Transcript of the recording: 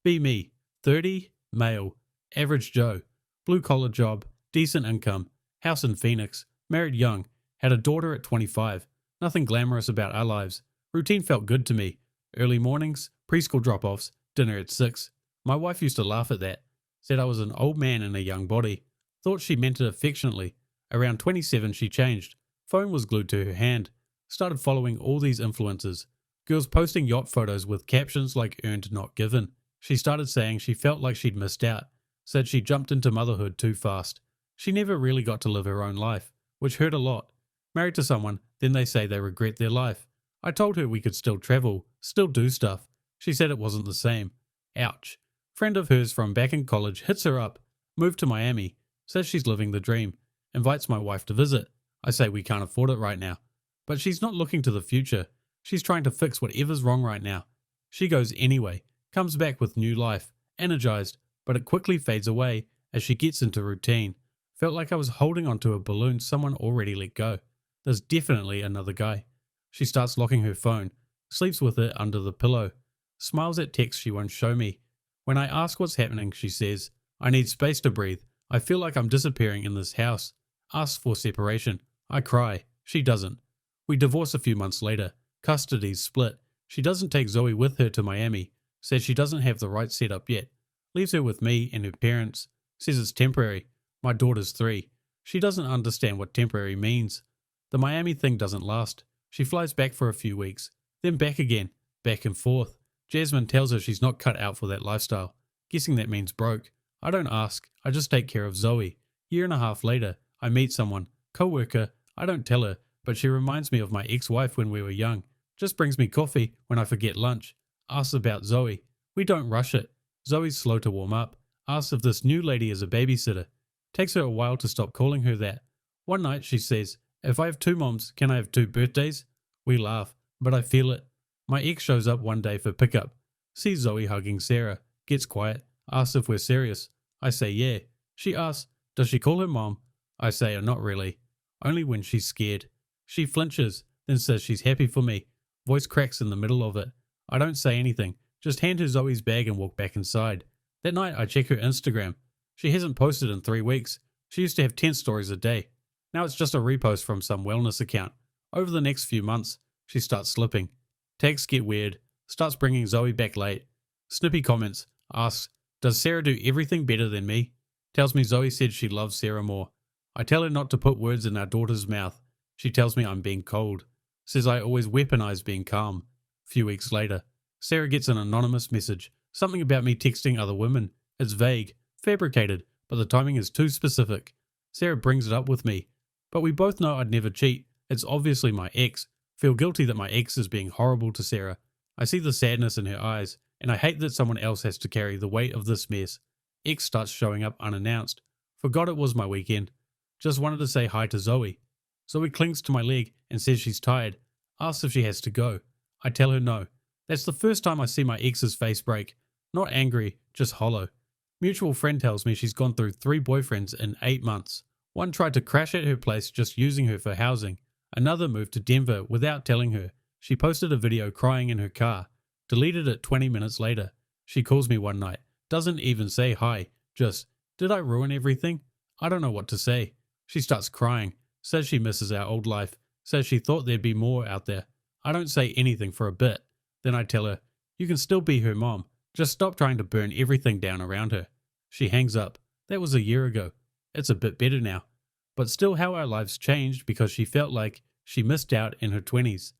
Be me, 30, male, average Joe, blue collar job, decent income, house in Phoenix, married young, had a daughter at 25. Nothing glamorous about our lives. Routine felt good to me. Early mornings, preschool drop-offs, dinner at 6. My wife used to laugh at that. Said I was an old man in a young body. Thought she meant it affectionately. Around 27 she changed. Phone was glued to her hand. Started following all these influencers. Girls posting yacht photos with captions like earned not given. She started saying she felt like she'd missed out. Said she jumped into motherhood too fast. She never really got to live her own life, which hurt a lot. Married to someone, then they say they regret their life. I told her we could still travel, still do stuff. She said it wasn't the same. Ouch. Friend of hers from back in college hits her up. Moved to Miami. Says she's living the dream. Invites my wife to visit. I say we can't afford it right now. But she's not looking to the future. She's trying to fix whatever's wrong right now. She goes anyway. Comes back with new life. Energized. But it quickly fades away as she gets into routine. Felt like I was holding onto a balloon someone already let go. There's definitely another guy. She starts locking her phone. Sleeps with it under the pillow. Smiles at texts she won't show me. When I ask what's happening, she says, I need space to breathe. I feel like I'm disappearing in this house. Asks for separation. I cry. She doesn't. We divorce a few months later. Custody's split. She doesn't take Zoe with her to Miami. Says she doesn't have the right setup yet. Leaves her with me and her parents. Says it's temporary. My daughter's 3. She doesn't understand what temporary means. The Miami thing doesn't last. She flies back for a few weeks. Then back again. Back and forth. Jasmine tells her she's not cut out for that lifestyle. Guessing that means broke. I don't ask. I just take care of Zoe. Year and a half later, I meet someone. Co-worker. I don't tell her, but she reminds me of my ex-wife when we were young. Just brings me coffee when I forget lunch. Asks about Zoe. We don't rush it. Zoe's slow to warm up. Asks if this new lady is a babysitter. Takes her a while to stop calling her that. One night she says, if I have 2 moms, can I have 2 birthdays? We laugh, but I feel it. My ex shows up one day for pickup. Sees Zoe hugging Sarah. Gets quiet. Asks if we're serious. I say yeah. She asks, does she call her mom? I say not really. Only when she's scared. She flinches, then says she's happy for me. Voice cracks in the middle of it. I don't say anything. Just hand her Zoe's bag and walk back inside. That night I check her Instagram. She hasn't posted in 3 weeks. She used to have 10 stories a day. Now it's just a repost from some wellness account. Over the next few months, she starts slipping. Tags get weird. Starts bringing Zoe back late. Snippy comments. Asks, does Sarah do everything better than me? Tells me Zoe said she loves Sarah more. I tell her not to put words in our daughter's mouth. She tells me I'm being cold. Says I always weaponize being calm. Few weeks later, Sarah gets an anonymous message. Something about me texting other women. It's vague, fabricated, but the timing is too specific. Sarah brings it up with me. But we both know I'd never cheat. It's obviously my ex. Feel guilty that my ex is being horrible to Sarah. I see the sadness in her eyes, and I hate that someone else has to carry the weight of this mess. Ex starts showing up unannounced. Forgot it was my weekend. Just wanted to say hi to Zoe. Zoe clings to my leg and says she's tired. Asks if she has to go. I tell her no. That's the first time I see my ex's face break. Not angry, just hollow. Mutual friend tells me she's gone through 3 boyfriends in 8 months. One tried to crash at her place just using her for housing. Another moved to Denver without telling her. She posted a video crying in her car. Deleted it 20 minutes later. She calls me one night. Doesn't even say hi. Just, did I ruin everything? I don't know what to say. She starts crying. Says she misses our old life. Says she thought there'd be more out there. I don't say anything for a bit. Then I tell her, you can still be her mom. Just stop trying to burn everything down around her. She hangs up. That was a year ago. It's a bit better now. But still how our lives changed because she felt like she missed out in her 20s.